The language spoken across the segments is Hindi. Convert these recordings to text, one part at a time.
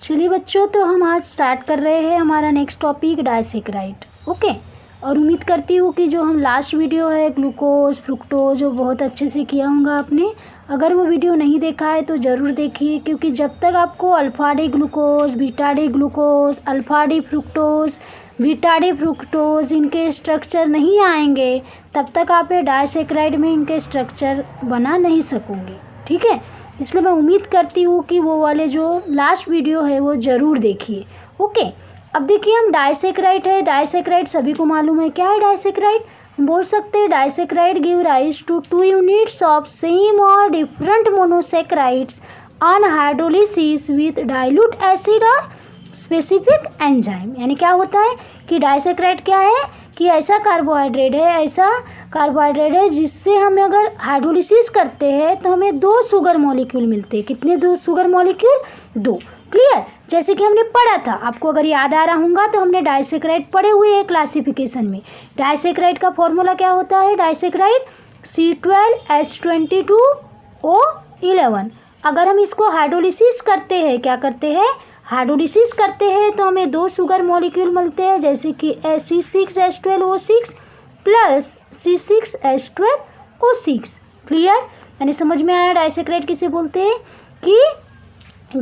चलिए बच्चों, तो हम आज स्टार्ट कर रहे हैं हमारा नेक्स्ट टॉपिक डाइसैकेराइड। ओके, और उम्मीद करती हूँ कि जो हम लास्ट वीडियो है ग्लूकोज फ्रुक्टोज वो बहुत अच्छे से किया होगा आपने। अगर वो वीडियो नहीं देखा है तो ज़रूर देखिए, क्योंकि जब तक आपको alpha D glucose, beta D glucose, alpha D fructose, beta D fructose इनके स्ट्रक्चर नहीं आएंगे तब तक आप ये डाइसैकेराइड में इनके स्ट्रक्चर बना नहीं सकोगे। ठीक है, इसलिए मैं उम्मीद करती हूँ कि वो वाले जो लास्ट वीडियो है वो ज़रूर देखिए। ओके, अब देखिए हम डाइसैकेराइड है। डाइसैकेराइड सभी को मालूम है क्या है डाइसैकेराइड। हम बोल सकते हैं disaccharide give rise to 2 units of same और different monosaccharides on hydrolysis with dilute acid और स्पेसिफिक एंजाइम। यानी क्या होता है कि डाइसैकेराइड क्या है कि ऐसा कार्बोहाइड्रेट है जिससे हम अगर हाइड्रोलिसिस करते हैं तो हमें 2 शुगर मॉलिक्यूल मिलते हैं। कितने 2 शुगर मॉलिक्यूल? 2। क्लियर, जैसे कि हमने पढ़ा था, आपको अगर याद आ रहा होगा तो हमने डाइसैकेराइड पढ़े हुए हैं क्लासिफिकेशन में। डाइसैकेराइड का फॉर्मूला क्या होता है? Disaccharide C12H22O11। अगर हम इसको हाइड्रोलिसिस करते हैं, क्या करते हैं? हाइड्रोलिसिस करते हैं तो हमें 2 शुगर मॉलिक्यूल मिलते हैं, जैसे कि C6H12O6 प्लस C6H12O6। क्लियर, यानी समझ में आया डाइसैकेराइड किसे बोलते हैं कि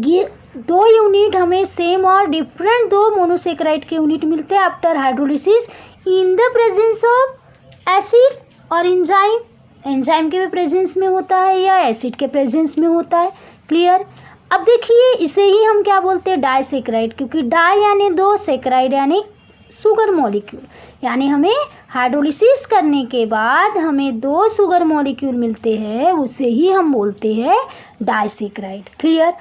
ये 2 यूनिट हमें सेम और डिफरेंट 2 मोनोसैकेराइड के यूनिट मिलते हैं after hydrolysis in the presence of acid और एंजाइम। एंजाइम के भी प्रेजेंस में होता है या एसिड के प्रेजेंस में होता है। क्लियर, अब देखिए इसे ही हम क्या बोलते हैं? डाइसैकेराइड, क्योंकि डाई यानी 2, सैकेराइड यानी शुगर मॉलिक्यूल। यानी हमें हाइड्रोलिसिस करने के बाद हमें 2 शुगर मॉलिक्यूल मिलते हैं, उसे ही हम बोलते हैं डाइसैकेराइड। क्लियर,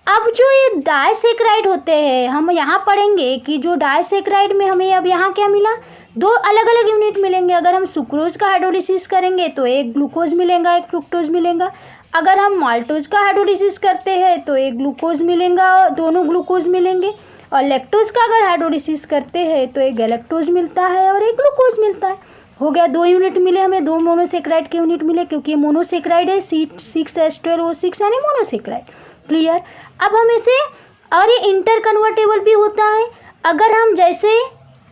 अब जो ये डाइसैकेराइड होते हैं हम यहाँ पढ़ेंगे कि जो डाइसैकेराइड में हमें अब यहाँ क्या मिला? 2 अलग अलग यूनिट मिलेंगे। अगर हम सुक्रोज का हाइड्रोलिसिस करेंगे तो एक ग्लूकोज मिलेगा, एक फ्रुक्टोज मिलेगा। अगर हम माल्टोज का हाइड्रोलिसिस करते हैं तो एक ग्लूकोज मिलेगा, दोनों ग्लूकोज मिलेंगे। और लैक्टोज का अगर हाइड्रोलिसिस करते हैं तो एक गैलेक्टोज मिलता है और एक ग्लूकोज मिलता है। हो गया, 2 यूनिट मिले हमें, 2 मोनोसैकेराइड के यूनिट मिले, क्योंकि ये मोनोसैकेराइड है। C6H12O6 यानी मोनोसैकेराइड। क्लियर, अब हम इसे, और ये इंटर कन्वर्टेबल भी होता है। अगर हम जैसे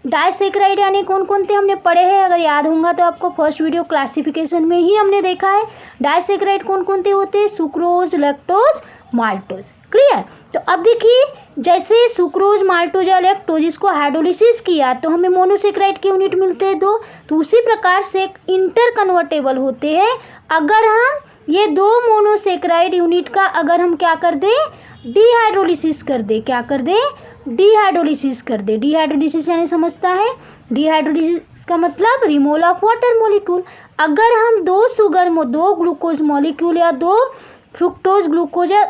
डाइसैकेराइड यानी कौन कौन थे हमने पढ़े हैं, अगर याद होगा तो आपको फर्स्ट वीडियो क्लासिफिकेशन में ही हमने देखा है डाइसैकेराइड कौन कौन से होते हैं? Sucrose, lactose, maltose. क्लियर, तो अब देखिए जैसे सुक्रोज, माल्टोज या लैक्टोज इसको हाइड्रोलिसिस किया तो हमें मोनोसैकेराइड के यूनिट मिलते हैं 2। तो उसी प्रकार से इंटर कन्वर्टेबल होते हैं। अगर हम ये 2 मोनोसैकेराइड यूनिट का अगर हम क्या कर दें? डिहाइड्रोलिसिस कर दे। क्या कर दे? डिहाइड्रोलिसिस कर दे। डिहाइड्रोलिसिस यानी समझता है, डिहाइड्रोलिसिस का मतलब रिमूवल ऑफ वाटर मॉलिक्यूल। अगर हम 2 ग्लूकोज मॉलिक्यूल या 2 फ्रुक्टोज ग्लूकोज या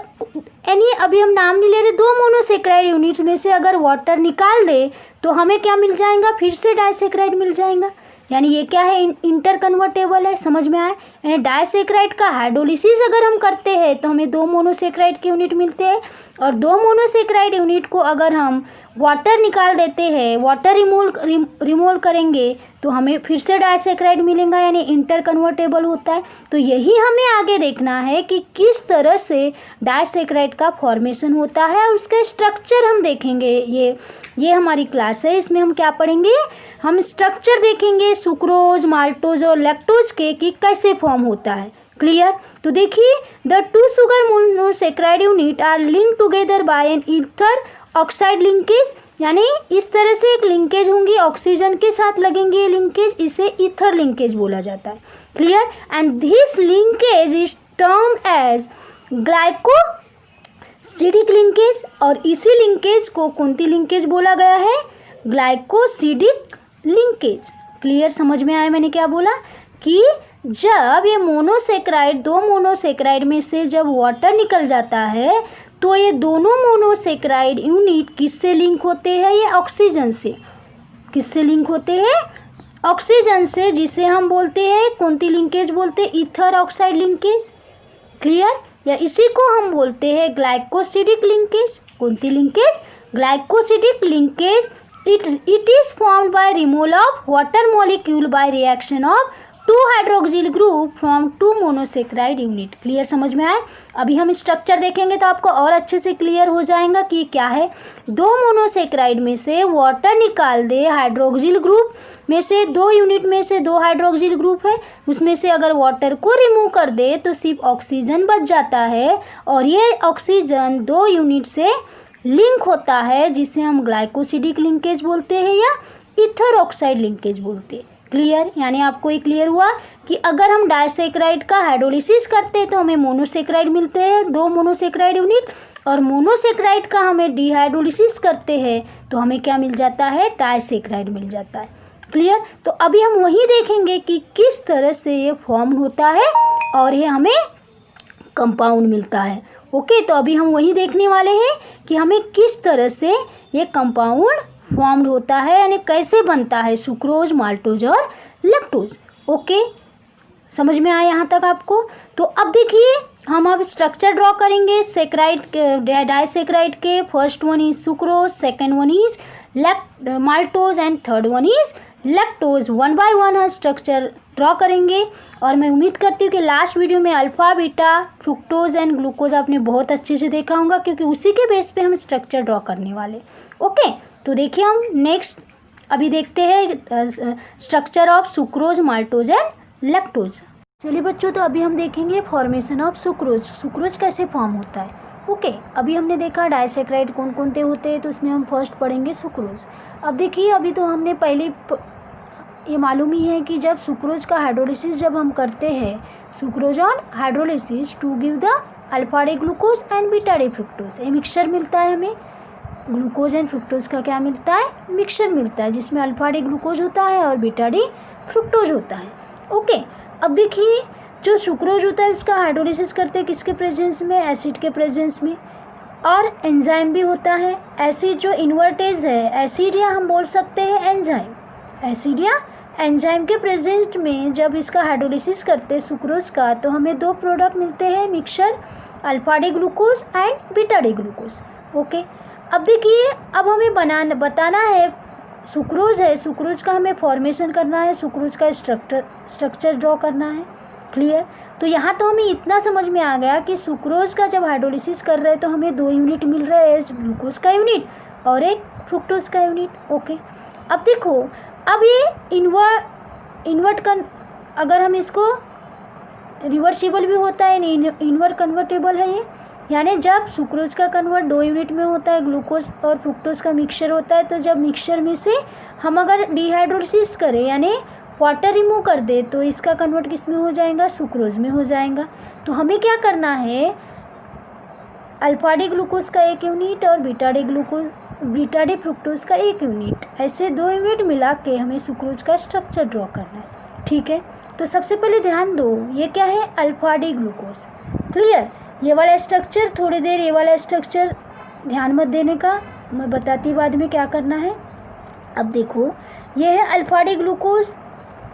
यानी अभी हम नाम नहीं ले रहे, 2 मोनोसैकेराइड यूनिट्स में से अगर वाटर निकाल दे तो हमें क्या मिल जाएगा? फिर से डाइसैकेराइड मिल जाएगा। यानी ये क्या है? इंटर कन्वर्टेबल है। समझ में आया? यानी डाइसैकेराइड का हाइड्रोलिसिस अगर हम करते हैं तो हमें 2 मोनोसैकेराइड के यूनिट मिलते हैं, और 2 मोनोसैकेराइड यूनिट को अगर हम वाटर निकाल देते हैं, वाटर रिमूव करेंगे तो हमें फिर से डाइसैकेराइड मिलेगा, यानी इंटर कन्वर्टेबल होता है। तो यही हमें आगे देखना है कि किस तरह से डाइसैकेराइड का फॉर्मेशन होता है और उसका स्ट्रक्चर हम देखेंगे। ये हमारी क्लास है, इसमें हम क्या पढ़ेंगे? हम स्ट्रक्चर देखेंगे सुक्रोज, माल्टोज और लैक्टोज के कि कैसे फॉर्म होता है। क्लियर, तो देखिए the 2 sugar monosaccharide unit are link together by an ether oxide linkage. यानी इस तरह से एक लिंकेज होंगी, ऑक्सीजन के साथ लगेंगे ये लिंकेज, इसे ईथर लिंकेज बोला जाता है। Clear, and this linkage is termed as glycosidic linkage. और इसी लिंकेज को कौन सी लिंकेज बोला गया है? Glycosidic linkage. क्लियर, समझ में आया मैंने क्या बोला? कि जब ये मोनोसैकेराइड 2 मोनोसैकेराइड में से जब वाटर निकल जाता है तो ये दोनों मोनोसैकेराइड यूनिट किससे लिंक होते हैं? ये ऑक्सीजन से। किससे लिंक होते हैं? ऑक्सीजन से, जिसे हम बोलते हैं कौन सी लिंकेज बोलते हैं? Ether oxide linkage. क्लियर, या इसी को हम बोलते हैं ग्लाइकोसिडिक लिंकेज। कौन सी linkage? Glycosidic linkage. It is formed by removal of water molecule by reaction of 2 2 hydroxyl group from 2 monosaccharide unit. Clear, समझ में आए? अभी हम स्ट्रक्चर देखेंगे तो आपको और अच्छे से क्लियर हो जाएगा कि क्या है। 2 मोनोसेक्राइड में से वाटर निकाल दे, हाइड्रोक्सिल ग्रुप में से 2 यूनिट में से 2 हाइड्रोक्सिल ग्रुप है, उसमें से अगर वाटर को रिमूव कर दे तो सिर्फ ऑक्सीजन बच जाता है, और ये ऑक्सीजन 2 यूनिट से लिंक होता है जिसे हम ग्लाइकोसिडिक लिंकेज बोलते हैं या ईथर ऑक्साइड लिंकेज बोलते हैं। क्लियर, यानी आपको ये क्लियर हुआ कि अगर हम डाइसेक्राइड का हाइड्रोलिसिस करते हैं तो हमें मोनोसेक्राइड मिलते हैं 2 मोनोसेक्राइड यूनिट, और मोनोसेक्राइड का हमें डिहाइड्रोलिसिस करते हैं तो हमें क्या मिल जाता है, डाइसेक्राइड मिल जाता है। क्लियर, तो अभी हम वही देखेंगे कि किस तरह से ये फॉर्म होता है और ये हमें कंपाउंड मिलता है। ओके, तो अभी हम वही देखने वाले हैं कि हमें किस तरह से ये कंपाउंड फॉर्म्ड होता है, यानी कैसे बनता है सुक्रोज, माल्टोज और लैक्टोज। ओके, समझ में आया यहाँ तक आपको? तो अब देखिए हम अब स्ट्रक्चर ड्रॉ करेंगे सेक्राइड डाइसेक्राइड के। First one is sucrose, second one is maltose and third one is lactose. 1 by 1 हम स्ट्रक्चर ड्रॉ करेंगे, और मैं उम्मीद करती हूँ कि लास्ट वीडियो में alpha, beta, fructose and glucose आपने बहुत अच्छे से देखा होगा, क्योंकि उसी के बेस पे हम स्ट्रक्चर ड्रॉ करने वाले। ओके, तो देखिए हम नेक्स्ट अभी देखते हैं structure of sucrose, maltose and lactose. चलिए बच्चों, तो अभी हम देखेंगे फॉर्मेशन ऑफ सुक्रोज, सुक्रोज कैसे फॉर्म होता है। ओके, अभी हमने देखा डाइसेक्राइड कौन कौन से होते हैं, तो उसमें हम फर्स्ट पढ़ेंगे सुक्रोज। अब देखिए, अभी तो हमने पहले ये मालूम ही है कि जब सुक्रोज का हाइड्रोलिसिस जब हम करते हैं, sucrose on hydrolysis to give the alpha D glucose and beta D fructose, ये मिक्सचर मिलता है हमें। ग्लूकोज एंड फ्रुक्टोज का क्या मिलता है, मिक्सचर मिलता है, जिसमें अल्फा डे ग्लूकोज होता है और बीटा डे फ्रुक्टोज होता है। ओके, अब देखिए जो सुक्रोज होता है इसका हाइड्रोलिसिस करते हैं किसके प्रेजेंस में, एसिड के प्रेजेंस में, और एंजाइम भी होता है। एसिड जो इन्वर्टेज है, एसिड या हम बोल सकते हैं एंजाइम, एसिड या एंजाइम के प्रेजेंट में जब इसका हाइड्रोलिसिस करते हैं सुक्रोज का, तो हमें 2 प्रोडक्ट मिलते हैं mixture, alpha D glucose and beta day glucose. Okay, अब देखिए अब हमें बताना है सुक्रोज है, सुक्रोज का हमें फॉर्मेशन करना है, सुक्रोज का स्ट्रक्चर ड्रॉ करना है। क्लियर, तो यहाँ तो हमें इतना समझ में आ गया कि सुक्रोज का जब हाइड्रोलिसिस कर रहे हैं तो हमें 2 यूनिट मिल रहे हैं, ग्लूकोज का यूनिट और एक फ्रुक्टोज का यूनिट। ओके, अब देखो, अब ये अगर हम इसको रिवर्सिबल भी होता है, इन्वर्ट कन्वर्टेबल है ये, यानी जब सुक्रोज का कन्वर्ट 2 यूनिट में होता है, ग्लूकोज और फ्रुक्टोज का मिक्सचर होता है, तो जब मिक्सचर में से हम अगर डिहाइड्रोलिसिस करें यानी वाटर रिमूव कर दे तो इसका कन्वर्ट किस में हो जाएगा, सुक्रोज में हो जाएगा। तो हमें क्या करना है, अल्फा डे ग्लूकोज का 1 यूनिट और बीटा डे फ्रुक्टोज का 1 यूनिट, ऐसे 2 यूनिट मिला के हमें सुक्रोज का स्ट्रक्चर ड्रॉ करना है। ठीक है, तो सबसे पहले ध्यान दो, ये क्या है, अल्फा डे ग्लूकोज। क्लियर, ये वाला स्ट्रक्चर, थोड़ी देर ये वाला स्ट्रक्चर ध्यान मत देने का, मैं बताती बाद में क्या करना है। अब देखो, ये है अल्फा डे ग्लूकोज,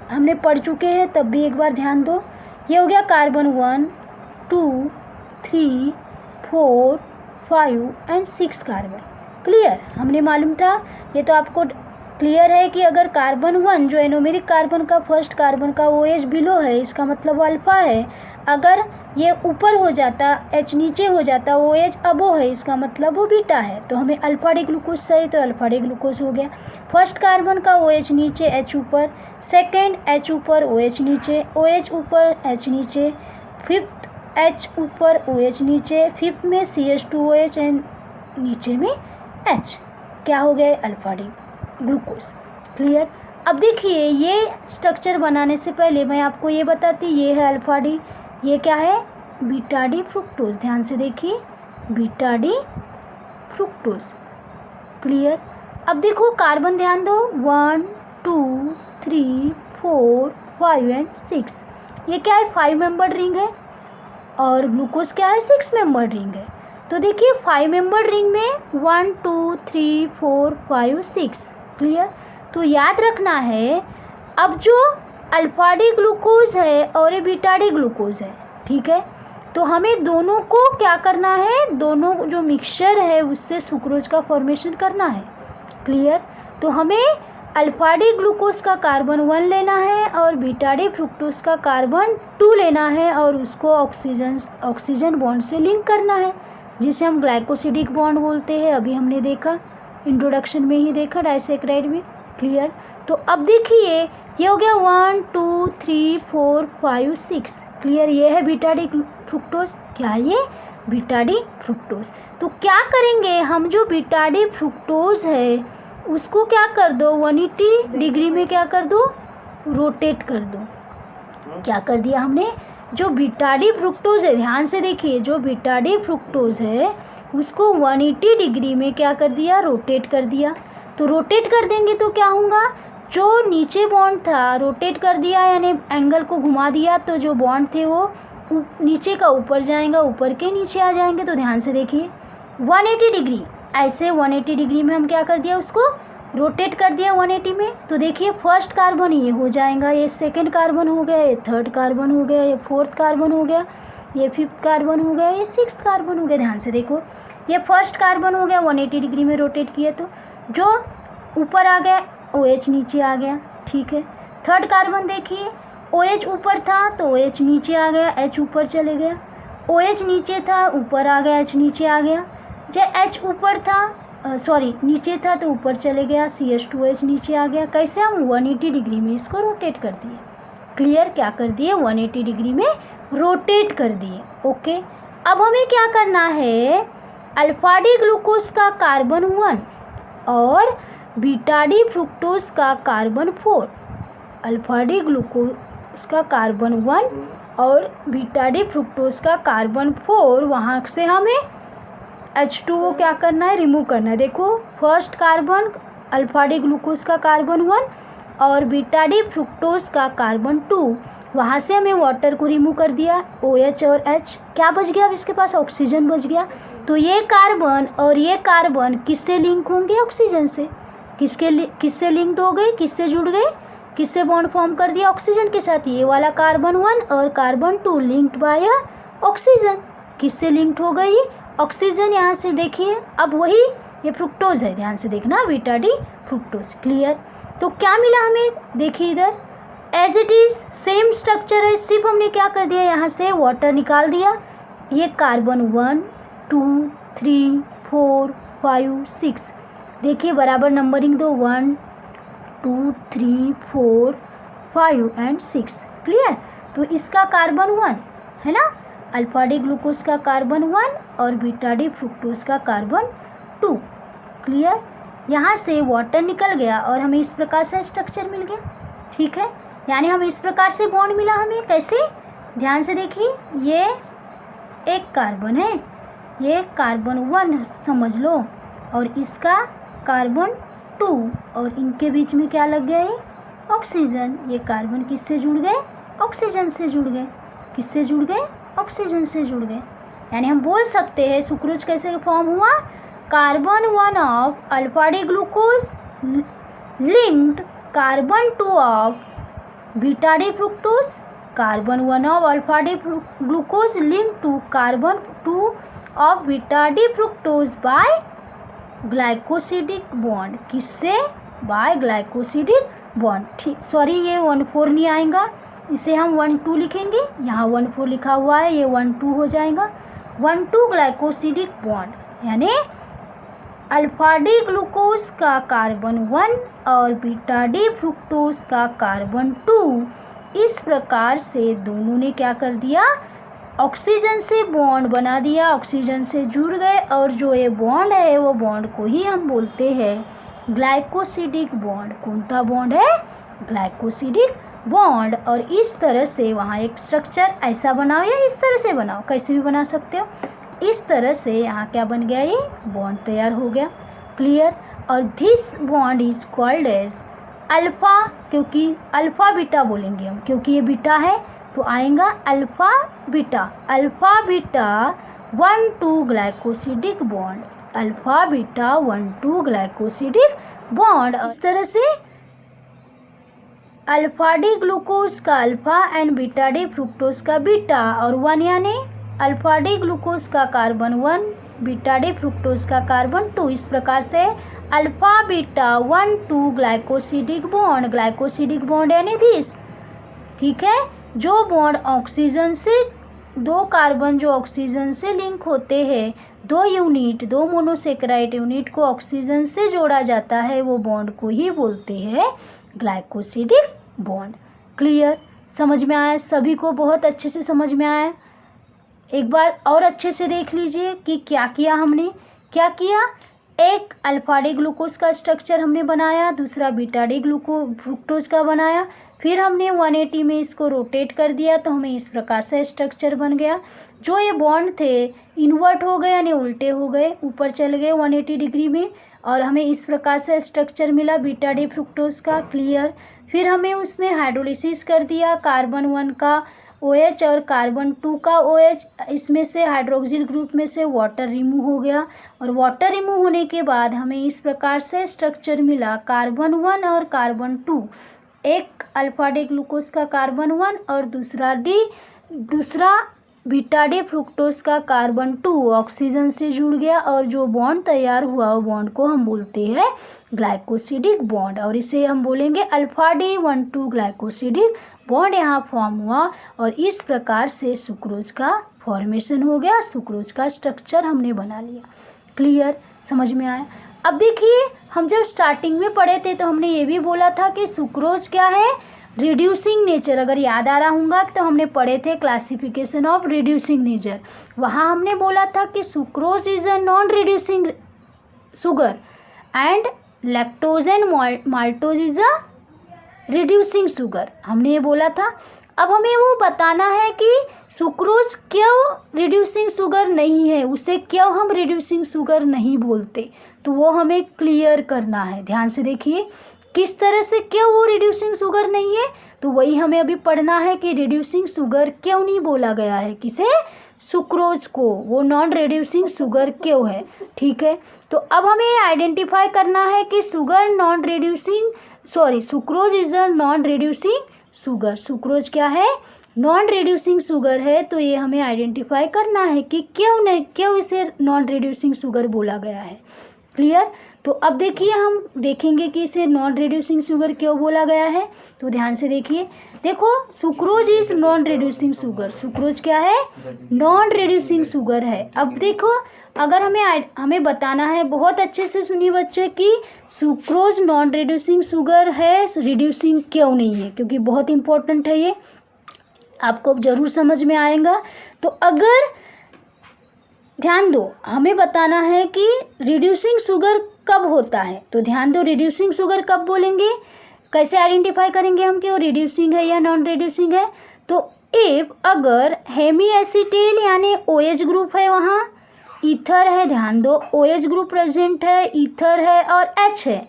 हमने पढ़ चुके हैं, तब भी एक बार ध्यान दो। ये हो गया कार्बन 1, 2, 3, 4, 5 एंड 6 कार्बन। क्लियर, हमने मालूम था, ये तो आपको क्लियर है कि अगर कार्बन 1 जो एनोमेरिक कार्बन का फर्स्ट कार्बन का OH बिलो है, इसका मतलब वो अल्फ़ा है। अगर ये ऊपर हो जाता, H नीचे हो जाता, OH अबो है, इसका मतलब वो बीटा है। तो हमें अल्फा डे ग्लूकोज सही, तो अल्फा डे ग्लूकोज हो गया। फर्स्ट कार्बन का OH नीचे, H ऊपर, सेकेंड H ऊपर, OH नीचे, OH ऊपर, H नीचे, फिफ्थ H ऊपर, OH नीचे, फिफ्थ में CH2OH एंड नीचे में H, क्या हो गया, अल्फा डे ग्लूकोज। क्लियर, अब देखिए ये स्ट्रक्चर बनाने से पहले मैं आपको ये बताती, ये है अल्फा डे, ये क्या है, बीटा डे फ्रुक्टोज। ध्यान से देखिए, बीटा डे फ्रुक्टोज। क्लियर, अब देखो कार्बन ध्यान दो, 1, 2, 3, 4, 5 एंड 6, ये क्या है, 5 मेंबर्ड रिंग है, और ग्लूकोज क्या है, 6 मेंबर्ड रिंग है। तो देखिए 5 मेंबर्ड रिंग में 1, 2, 3, 4, 5, 6। क्लियर, तो याद रखना है, अब जो अल्फा डे ग्लूकोज है और ये बीटा डे ग्लूकोज है, ठीक है, तो हमें दोनों को क्या करना है, दोनों जो मिक्सचर है उससे सुक्रोज का फॉर्मेशन करना है। क्लियर, तो हमें अल्फा डी ग्लूकोज का कार्बन 1 लेना है और बीटा डी फ्रुक्टोज का कार्बन 2 लेना है और उसको ऑक्सीजन बॉन्ड से लिंक करना है, जिसे हम ग्लाइकोसिडिक बॉन्ड बोलते हैं। अभी हमने देखा, इंट्रोडक्शन में ही देखा डाइसैकेराइड में। क्लियर। तो अब देखिए ये हो गया 1 2 3 4 5 6। क्लियर। ये है बीटा डी फ्रुक्टोज। क्या ये? Beta D fructose. तो क्या करेंगे हम, जो बीटा डी फ्रुक्टोज है उसको क्या कर दो, 180 डिग्री में क्या कर दो, रोटेट कर दो। क्या कर दिया हमने, जो बीटा डी फ्रुक्टोज है, ध्यान से देखिए, जो बीटा डी फ्रुक्टोज है उसको 180 डिग्री में क्या कर दिया, रोटेट कर दिया। तो रोटेट कर देंगे तो क्या होगा, जो नीचे बॉन्ड था रोटेट कर दिया यानी एंगल को घुमा दिया, तो जो बॉन्ड थे वो नीचे का ऊपर जाएगा, ऊपर के नीचे आ जाएंगे। तो ध्यान से देखिए 180 डिग्री, ऐसे 180 डिग्री में हम क्या कर दिया, उसको रोटेट कर दिया 180 में। तो देखिए फर्स्ट कार्बन ये हो जाएगा, ये सेकंड कार्बन हो गया, ये थर्ड कार्बन हो गया, ये फोर्थ कार्बन हो गया, ये फिफ्थ कार्बन हो गया, ये सिक्स्थ कार्बन हो गया। ध्यान से देखो, ये फर्स्ट कार्बन हो गया, 180 डिग्री में रोटेट किया तो जो ऊपर आ गया OH नीचे आ गया। ठीक है। थर्ड कार्बन देखिए, OH ऊपर था तो OH नीचे आ गया, H ऊपर चले गया। OH नीचे था, ऊपर आ गया, H नीचे आ गया। जब H ऊपर था, नीचे था तो ऊपर चले गया, CH2OH नीचे आ गया। कैसे, हम 180 डिग्री में इसको रोटेट कर दिए। क्लियर। क्या कर दिए, 180 डिग्री में रोटेट कर दिए। ओके। अब हमें क्या करना है, अल्फा डी ग्लूकोज का कार्बन 1 और बीटा डी फ्रुक्टोज का कार्बन 4, अल्फा डी ग्लूकोज का कार्बन 1 और बीटा डी फ्रुक्टोज का कार्बन 4, वहाँ से हमें H2O क्या करना है, रिमूव करना है। देखो first carbon alpha D glucose का कार्बन 1 और बीटा डी फ्रुक्टोज का कार्बन 2, वहाँ से हमें वाटर को रिमूव कर दिया, OH और H। क्या बच गया, अब इसके पास ऑक्सीजन बच गया। तो ये कार्बन और ये कार्बन किससे लिंक होंगे, ऑक्सीजन से। किससे लिंक्ड हो गए, किससे जुड़ गए, किससे बॉन्ड फॉर्म कर दिया, ऑक्सीजन के साथ। ये वाला कार्बन 1 और कार्बन 2 लिंक्ड बाय ऑक्सीजन। किससे लिंक्ड हो गई, ऑक्सीजन। यहाँ से देखिए, अब वही ये फ्रुक्टोज है, ध्यान से देखना, बीटा डी फ्रुक्टोज। क्लियर। तो क्या मिला हमें, देखिए इधर as it is same structure है, सिर्फ हमने क्या कर दिया, यहाँ से वाटर निकाल दिया। ये कार्बन 1 2 3 4 5 6, देखिए बराबर नंबरिंग दो, 1 2 3 4 5 एंड 6। क्लियर। तो इसका कार्बन 1 है ना, अल्फा डी ग्लूकोज का कार्बन 1 और बीटा डी फ्रुक्टोज का कार्बन 2। क्लियर। यहाँ से वाटर निकल गया और हमें इस प्रकार से स्ट्रक्चर मिल गया। ठीक है, यानी हम इस प्रकार से बॉन्ड मिला हमें। कैसे, ध्यान से देखिए, ये एक कार्बन है, ये कार्बन 1 समझ लो और इसका कार्बन 2 और इनके बीच में क्या लग गया है, ऑक्सीजन। ये कार्बन किससे जुड़ गए, ऑक्सीजन से जुड़ गए। किससे जुड़ गए, ऑक्सीजन से जुड़ गए। यानी हम बोल सकते हैं सुक्रोज कैसे फॉर्म हुआ, carbon 1 of alpha D glucose linked carbon 2 of beta D fructose, carbon 1 of alpha D glucose link to carbon 2 of beta D fructose by glycosidic bond. किससे, बाय ग्लाइकोसिडिक बॉन्ड। ठीक, सॉरी ये 1-4 नहीं आएगा, इसे हम 1-2 लिखेंगे। यहाँ 1-4 लिखा हुआ है, ये 1-2 हो जाएगा। 1-2 ग्लाइकोसिडिक बॉन्ड, यानी अल्फा डी ग्लूकोज का कार्बन 1 और बीटा डी फ्रुक्टोज का कार्बन 2, इस प्रकार से दोनों ने क्या कर दिया, ऑक्सीजन से बॉन्ड बना दिया, ऑक्सीजन से जुड़ गए। और जो ये बॉन्ड है वो बॉन्ड को ही हम बोलते हैं ग्लाइकोसिडिक बॉन्ड। कौन सा बॉन्ड है, ग्लाइकोसिडिक बॉन्ड। और इस तरह से वहाँ एक स्ट्रक्चर ऐसा बनाओ या इस तरह से बनाओ, कैसे भी बना सकते हो। इस तरह से यहाँ क्या बन गया, ये बॉन्ड तैयार हो गया। क्लियर। और this bond is called as alpha, क्योंकि अल्फा बीटा बोलेंगे हम, क्योंकि ये बीटा है तो आएगा alpha beta. Alpha beta 1-2 glycosidic bond, alpha beta 1-2 glycosidic bond. इस तरह से अल्फा डी ग्लूकोज का alpha and beta D fructose का बीटा, और 1 यानी अल्फा डी ग्लूकोज का कार्बन 1 बीटा डी फ्रुक्टोज का कार्बन 2। इस प्रकार से अल्फा बीटा 1 2 ग्लाइकोसिडिक बॉन्ड यानी दिस, ठीक है। जो बॉन्ड ऑक्सीजन से, दो कार्बन जो ऑक्सीजन से लिंक होते हैं, दो मोनोसेकेराइड यूनिट को ऑक्सीजन से जोड़ा जाता है, वो बॉन्ड को ही बोलते हैं ग्लाइकोसिडिक बॉन्ड। क्लियर, समझ में आया? सभी को बहुत अच्छे से समझ में आया? एक बार और अच्छे से देख लीजिए कि क्या किया हमने। क्या किया, एक अल्फा डी ग्लूकोज का स्ट्रक्चर हमने बनाया, दूसरा बीटा डी फ्रुक्टोज का बनाया, फिर हमने 180 में इसको रोटेट कर दिया तो हमें इस प्रकार से स्ट्रक्चर बन गया। जो ये बॉन्ड थे इन्वर्ट हो गए यानी उल्टे हो गए, ऊपर चल गए 180 डिग्री में, और हमें इस प्रकार से स्ट्रक्चर मिला बीटा डी फ्रुक्टोज का। क्लियर। फिर हमें उसमें हाइड्रोलिसिस कर दिया, कार्बन 1 का OH और कार्बन 2 का OH, इसमें से हाइड्रोक्सिल ग्रुप में से वाटर रिमूव हो गया, और वाटर रिमूव होने के बाद हमें इस प्रकार से स्ट्रक्चर मिला कार्बन 1 और कार्बन 2, एक अल्फा डी ग्लूकोज का कार्बन 1 और दूसरा बीटा डी फ्रुक्टोज का कार्बन 2 ऑक्सीजन से जुड़ गया, और जो बॉन्ड तैयार हुआ वो बॉन्ड को हम बोलते हैं ग्लाइकोसिडिक बॉन्ड, और इसे हम बोलेंगे अल्फा डी 1 2 ग्लाइकोसिडिक बॉन्ड यहाँ फॉर्म हुआ, और इस प्रकार से सुक्रोज का फॉर्मेशन हो गया, सुक्रोज का स्ट्रक्चर हमने बना लिया। क्लियर, समझ में आया? अब देखिए, हम जब स्टार्टिंग में पढ़े थे तो हमने ये भी बोला था कि सुक्रोज क्या है, रिड्यूसिंग नेचर। अगर याद आ रहा होगा तो हमने पढ़े थे क्लासिफिकेशन ऑफ रिड्यूसिंग नेचर, वहाँ हमने बोला था कि sucrose is a non reducing sugar and lactose and maltose is a reducing sugar, हमने ये बोला था। अब हमें वो बताना है कि सुक्रोज क्यों रिड्यूसिंग शुगर नहीं है, उसे क्यों हम रिड्यूसिंग शुगर नहीं बोलते, तो वो हमें क्लियर करना है। ध्यान से देखिए किस तरह से क्यों वो रिड्यूसिंग शुगर नहीं है, तो वही हमें अभी पढ़ना है कि रिड्यूसिंग शुगर क्यों नहीं बोला गया है, किसे, सुक्रोज को, वो नॉन रिड्यूसिंग शुगर क्यों है। ठीक है, तो अब हमें आइडेंटिफाई करना है कि sucrose is a non reducing sugar. Sucrose क्या है, नॉन रिड्यूसिंग शुगर है, तो ये हमें आइडेंटिफाई करना है कि क्यों इसे नॉन रिड्यूसिंग शुगर बोला गया है। क्लियर। तो अब देखिए, हम देखेंगे कि इसे नॉन रिड्यूसिंग शुगर क्यों बोला गया है, तो ध्यान से देखिए। देखो, sucrose is non reducing sugar, sucrose क्या है, नॉन रिड्यूसिंग शुगर है। अब देखो, अगर हमें बताना है, बहुत अच्छे से सुनिए बच्चे, कि सुक्रोज नॉन रिड्यूसिंग शुगर है, रिड्यूसिंग क्यों नहीं है, क्योंकि बहुत इंपॉर्टेंट है ये, आपको जरूर समझ में आएगा। तो अगर ध्यान दो, हमें बताना है कि रिड्यूसिंग शुगर कब होता है, तो ध्यान दो, रिड्यूसिंग शुगर कब बोलेंगे, कैसे आइडेंटिफाई करेंगे हम कि वो रिड्यूसिंग है या नॉन रिड्यूसिंग है। तो अगर हेमी एसिटेल यानी OH ग्रुप है, वहाँ ईथर है, ध्यान दो, OH ग्रुप प्रेजेंट है, ईथर है और H है,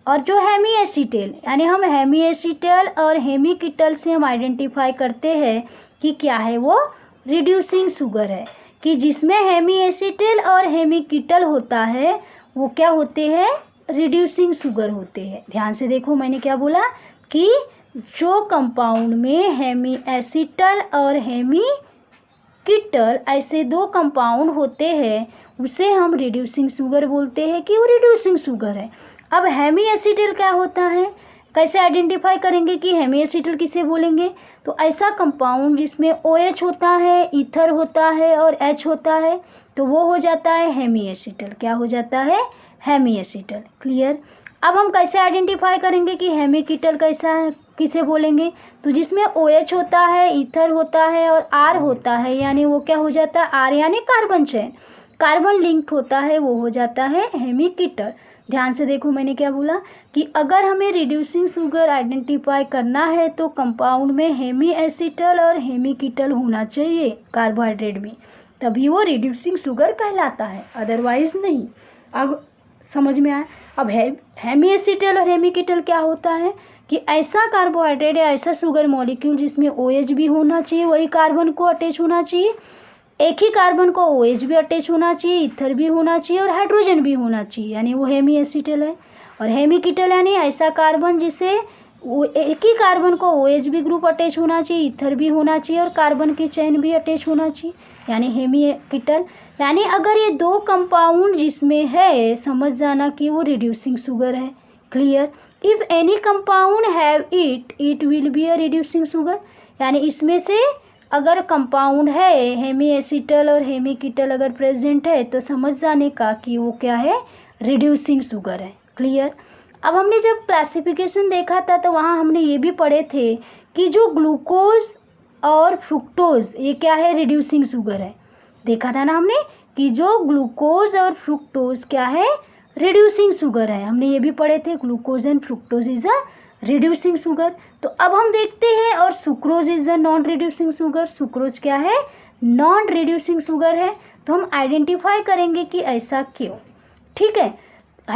और जो हेमी एसिटेल यानी हम हेमी एसिटेल और हेमी कीटल से हम आइडेंटिफाई करते हैं कि क्या है, वो रिड्यूसिंग शुगर है, कि जिसमें हेमी एसिटेल और हेमी कीटल होता है वो क्या होते हैं, रिड्यूसिंग शुगर होते हैं। ध्यान से देखो, मैंने क्या बोला कि जो कंपाउंड में हेमी एसिटल और हेमी कीटल ऐसे दो कंपाउंड होते हैं उसे हम रिड्यूसिंग शुगर बोलते हैं कि वो रिड्यूसिंग शुगर है। अब हेमी एसिटल क्या होता है, कैसे आइडेंटिफाई करेंगे कि हेमी एसिटल किसे बोलेंगे, तो ऐसा कंपाउंड जिसमें OH होता है, ईथर होता है और H होता है, तो वो हो जाता है हेमी एसिटल। क्या हो जाता है, हेमी एसिटल। क्लियर। अब हम कैसे आइडेंटिफाई करेंगे कि हेमी कीटल कैसा है, किसे बोलेंगे, तो जिसमें OH होता है, ईथर होता है और R होता है, यानी वो क्या हो जाता है, R यानी कार्बन चेन, कार्बन लिंक्ड होता है, वो हो जाता है हेमी कीटल। ध्यान से देखो, मैंने क्या बोला कि अगर हमें रिड्यूसिंग शुगर आइडेंटिफाई करना है तो कंपाउंड में हेमी एसिटल और हेमी कीटल होना चाहिए कार्बोहाइड्रेट में, तभी वो रिड्यूसिंग शुगर कहलाता है, अदरवाइज नहीं। अब समझ में आया। अब हेमी एसिटल और हेमी कीटल क्या होता है कि ऐसा कार्बोहाइड्रेट या ऐसा शुगर मॉलिक्यूल जिसमें OH भी होना चाहिए, वही कार्बन को अटैच होना चाहिए, एक ही कार्बन को OH भी अटैच होना चाहिए, ईथर भी होना चाहिए और हाइड्रोजन भी होना चाहिए, यानी वो हेमी एसिटल है। और हेमी कीटल यानी ऐसा कार्बन जिसे एक ही कार्बन को OH भी ग्रुप अटैच होना चाहिए, ईथर भी होना चाहिए और कार्बन की चेन भी अटैच होना चाहिए, यानी हेमी कीटल। यानी अगर ये दो कंपाउंड जिसमें है, समझ जाना कि वो रिड्यूसिंग शुगर है। Clear. If any compound have it will be a reducing sugar. यानी इसमें से अगर कंपाउंड है, हेमी एसिटल और हेमी कीटल अगर प्रेजेंट है, तो समझ जाने का कि वो क्या है, रिड्यूसिंग शुगर है। क्लियर। अब हमने जब क्लासिफिकेशन देखा था तो वहाँ हमने ये भी पढ़े थे कि जो ग्लूकोज और फ्रुक्टोज ये क्या है, रिड्यूसिंग शुगर है। देखा था ना हमने कि जो ग्लूकोज और फ्रुक्टोज क्या है, रिड्यूसिंग शुगर है। हमने ये भी पढ़े थे, glucose and fructose is a reducing sugar. तो अब हम देखते हैं, और sucrose is the non reducing sugar. Sucrose क्या है, नॉन रिड्यूसिंग शुगर है। तो हम आइडेंटिफाई करेंगे कि ऐसा क्यों। ठीक है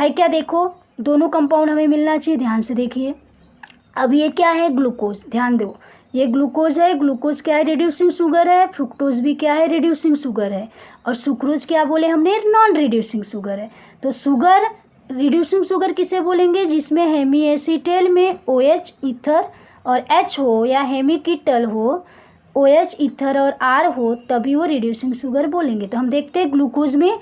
क्या, देखो दोनों कंपाउंड हमें मिलना चाहिए, ध्यान से देखिए। अब ये क्या है, ग्लूकोज, ध्यान दो, ये ग्लूकोज है। ग्लूकोज क्या है, रिड्यूसिंग शुगर है। फ्रुक्टोज भी क्या है, रिड्यूसिंग शुगर है। और सुक्रोज क्या बोले हमने, नॉन रिड्यूसिंग शुगर है। तो शुगर, रिड्यूसिंग शुगर किसे बोलेंगे, जिसमें हेमी एसिटेल में OH ईथर और H हो, या हेमी कीटल हो, OH ईथर और R हो, तभी वो रिड्यूसिंग शुगर बोलेंगे। तो हम देखते हैं ग्लूकोज में,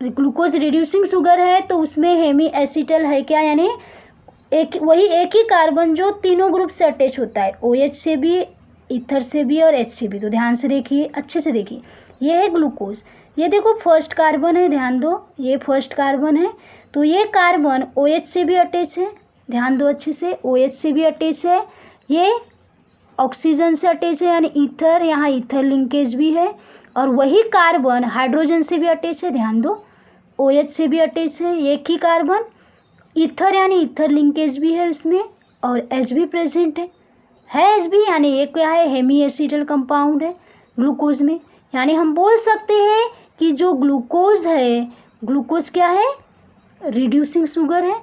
ग्लूकोज रिड्यूसिंग शुगर है तो उसमें हेमी एसिटल है क्या, यानी एक ही कार्बन जो तीनों ग्रुप से अटैच होता है, OH से भी, ईथर से भी और H से भी। तो ध्यान से देखिए, अच्छे से देखिए, ये है ग्लूकोज। ये देखो फर्स्ट कार्बन है, ध्यान दो, ये फर्स्ट कार्बन है। तो ये कार्बन OH से भी अटैच है, ध्यान दो अच्छे से, OH से भी अटैच है। ये ऑक्सीजन से अटैच है, यानी ईथर, यहाँ ईथर लिंकेज भी है। और वही कार्बन हाइड्रोजन से भी अटैच है, ध्यान दो, OH से भी अटैच है। एक ही कार्बन ईथर, यानी ईथर लिंकेज भी है इसमें, और H भी प्रेजेंट है H भी, यानी ये क्या है, हेमी एसिटल कंपाउंड है ग्लूकोज में। यानी हम बोल सकते हैं कि जो ग्लूकोज है, ग्लूकोज क्या है, रिड्यूसिंग शुगर है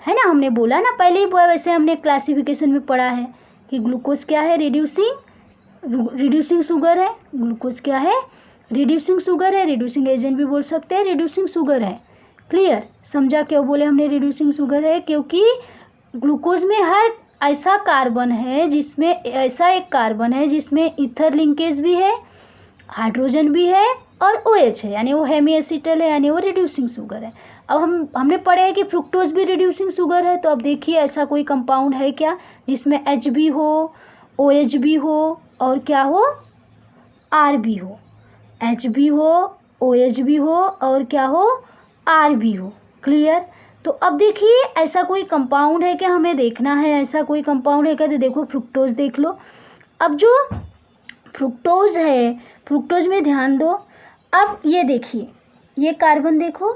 ना। हमने बोला ना पहले ही, वैसे हमने क्लासिफिकेशन में पढ़ा है कि ग्लूकोज क्या है, रिड्यूसिंग शुगर है। ग्लूकोज क्या है, रिड्यूसिंग शुगर है, रिड्यूसिंग एजेंट भी बोल सकते हैं, रिड्यूसिंग शुगर है। क्लियर, समझा क्यों बोले हमने रिड्यूसिंग शुगर है, क्योंकि ग्लूकोज में हर ऐसा कार्बन है जिसमें, ऐसा एक कार्बन है जिसमें ईथर लिंकेज भी है, हाइड्रोजन भी है और OH है, यानी वो हेमी एसिटल है, यानी वो रिड्यूसिंग शुगर है। अब हमने पढ़ा है कि फ्रुक्टोज भी रिड्यूसिंग शुगर है। तो अब देखिए ऐसा कोई कंपाउंड है क्या जिसमें H भी हो, OH भी हो और क्या हो, R भी हो। H भी हो, OH भी हो और क्या हो, R भी हो। क्लियर। तो अब देखिए ऐसा कोई कंपाउंड है क्या, हमें देखना है ऐसा कोई कंपाउंड है क्या। तो देखो फ्रुक्टोज देख लो। अब जो फ्रुक्टोज है, फ्रुक्टोज में ध्यान दो। अब ये देखिए, ये कार्बन देखो,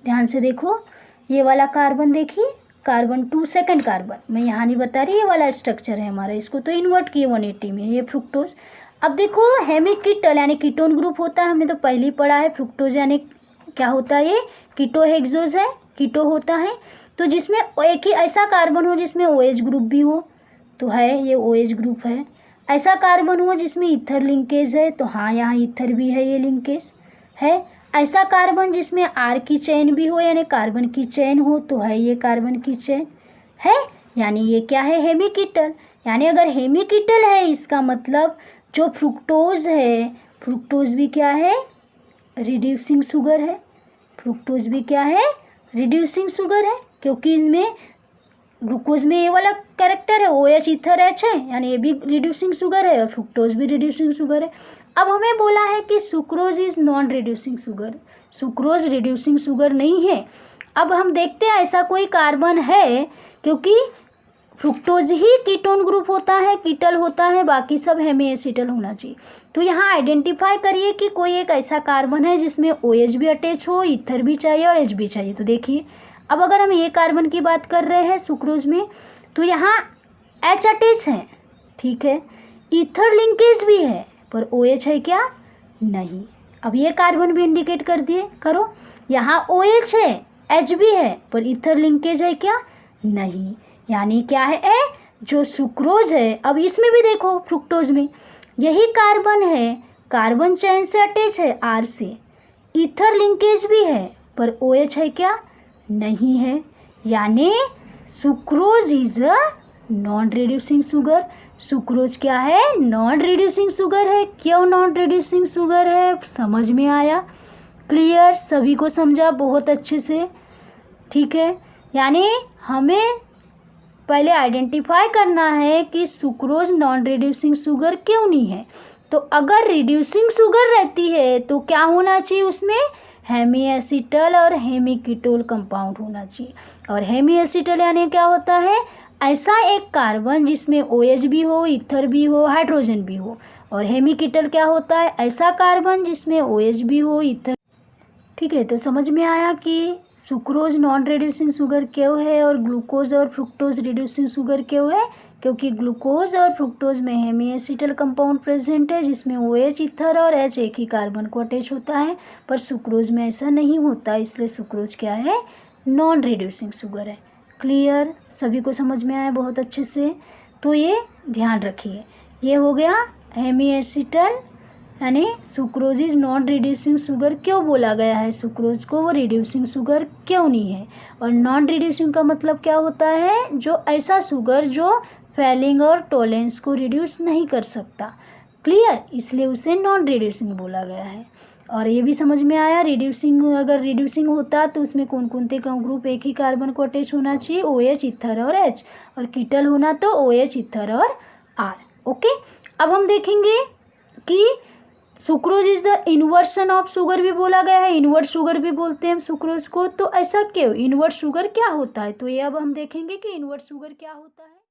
ध्यान से देखो, ये वाला कार्बन देखिए, कार्बन 2 सेकंड कार्बन, मैं यहाँ नहीं बता रही, ये वाला स्ट्रक्चर है हमारा, इसको तो इन्वर्ट किए 180 में, ये फ्रुक्टोज। अब देखो हेमी कीटल यानी कीटोन ग्रुप होता है, हमने तो पहले ही पढ़ा है। फ्रुक्टोज यानी क्या होता है, ये कीटोहेक्सोज है, कीटो होता है। तो जिसमें एक ही ऐसा कार्बन हो जिसमें OH ग्रुप भी हो, तो है ये OH ग्रुप है। ऐसा कार्बन हो जिसमें ईथर लिंकेज है, तो हाँ यहाँ ईथर भी है, ये लिंकेज है। ऐसा कार्बन जिसमें R की चेन भी हो, यानी कार्बन की चेन हो, तो है ये कार्बन की चेन है, यानी ये क्या है, हेमी कीटल। यानी अगर हेमी कीटल है, इसका मतलब जो फ्रुक्टोज है, फ्रुक्टोज भी क्या है, रिड्यूसिंग शुगर है। फ्रुक्टोज भी क्या है, रिड्यूसिंग शुगर है, क्योंकि इनमें ग्लूकोज में ये वाला कैरेक्टर है, OH ईथर H है, यानी ये भी रिड्यूसिंग शुगर है और फ्रुक्टोज भी रिड्यूसिंग शुगर है। अब हमें बोला है कि sucrose is non reducing sugar, sucrose reducing sugar नहीं है। अब हम देखते हैं ऐसा कोई कार्बन है, क्योंकि फ्रुक्टोज ही कीटोन ग्रुप होता है, कीटल होता है, बाकी सब हेमी एसिटल होना चाहिए। तो यहाँ आइडेंटिफाई करिए कि कोई एक ऐसा कार्बन है जिसमें OH भी अटैच हो, ईथर भी चाहिए और H भी चाहिए। तो देखिए अब अगर हम ये कार्बन की बात कर रहे हैं सुक्रोज में, तो यहाँ H अटैच है, ठीक है, ईथर लिंकेज भी है, पर OH है क्या, नहीं। अब ये कार्बन भी इंडिकेट कर दिए, करो, यहाँ OH है, H भी है, पर ईथर लिंकेज है क्या, नहीं। यानी क्या है, जो सुक्रोज है, अब इसमें भी देखो फ्रुक्टोज में यही कार्बन है, कार्बन चेन से अटैच है R से, ईथर लिंकेज भी है, पर OH है क्या, नहीं है। यानी sucrose is a non reducing sugar, sucrose क्या है? नॉन रिड्यूसिंग शुगर है। क्यों नॉन रिड्यूसिंग शुगर है? समझ में आया? क्लियर? सभी को समझा बहुत अच्छे से? ठीक है, यानी हमें पहले आइडेंटिफाई करना है कि सुक्रोज नॉन रिड्यूसिंग शुगर क्यों नहीं है। तो अगर रिड्यूसिंग शुगर रहती है तो क्या होना चाहिए उसमें? हेमी एसिटल और हेमिकीटोल कंपाउंड होना चाहिए। और हेमी एसिटल यानी क्या होता है? ऐसा एक कार्बन जिसमें OH भी हो, ईथर भी हो, हाइड्रोजन भी हो। और हेमिकीटल क्या होता है? ऐसा कार्बन जिसमें OH भी हो, ईथर। ठीक है, तो समझ में आया कि सुक्रोज नॉन रिड्यूसिंग शुगर क्यों है और ग्लूकोज और फ्रुक्टोज रिड्यूसिंग शुगर क्यों है? क्योंकि ग्लूकोज और फ्रुक्टोज में हेमी एसिटल कंपाउंड प्रेजेंट है जिसमें OH, ईथर और H एक ही कार्बन को अटैच होता है, पर सुक्रोज में ऐसा नहीं होता, इसलिए सुक्रोज क्या है? नॉन रिड्यूसिंग शुगर है। क्लियर? सभी को समझ में आया बहुत अच्छे से? तो ये ध्यान रखिए। ये हो गया हेमी एसिटल यानी sucrose is non reducing sugar क्यों बोला गया है सुक्रोज को, वो रिड्यूसिंग शुगर क्यों नहीं है। और नॉन रिड्यूसिंग का मतलब क्या होता है? जो ऐसा शुगर जो फैलिंग और टॉलेंस को रिड्यूस नहीं कर सकता। क्लियर? इसलिए उसे नॉन रिड्यूसिंग बोला गया है। और ये भी समझ में आया रिड्यूसिंग, अगर रिड्यूसिंग होता तो उसमें कौन कौन से ग्रुप एक ही कार्बन को अटैच होना चाहिए? OH, ईथर और H। और कीटल होना तो OH, ईथर और R। ओके, अब हम देखेंगे कि sucrose is the inversion of sugar भी बोला गया है, इन्वर्ट शुगर भी बोलते हैं हम सुक्रोज को। तो ऐसा क्यों? इन्वर्ट शुगर क्या होता है? तो ये अब हम देखेंगे कि इन्वर्ट शुगर क्या होता है।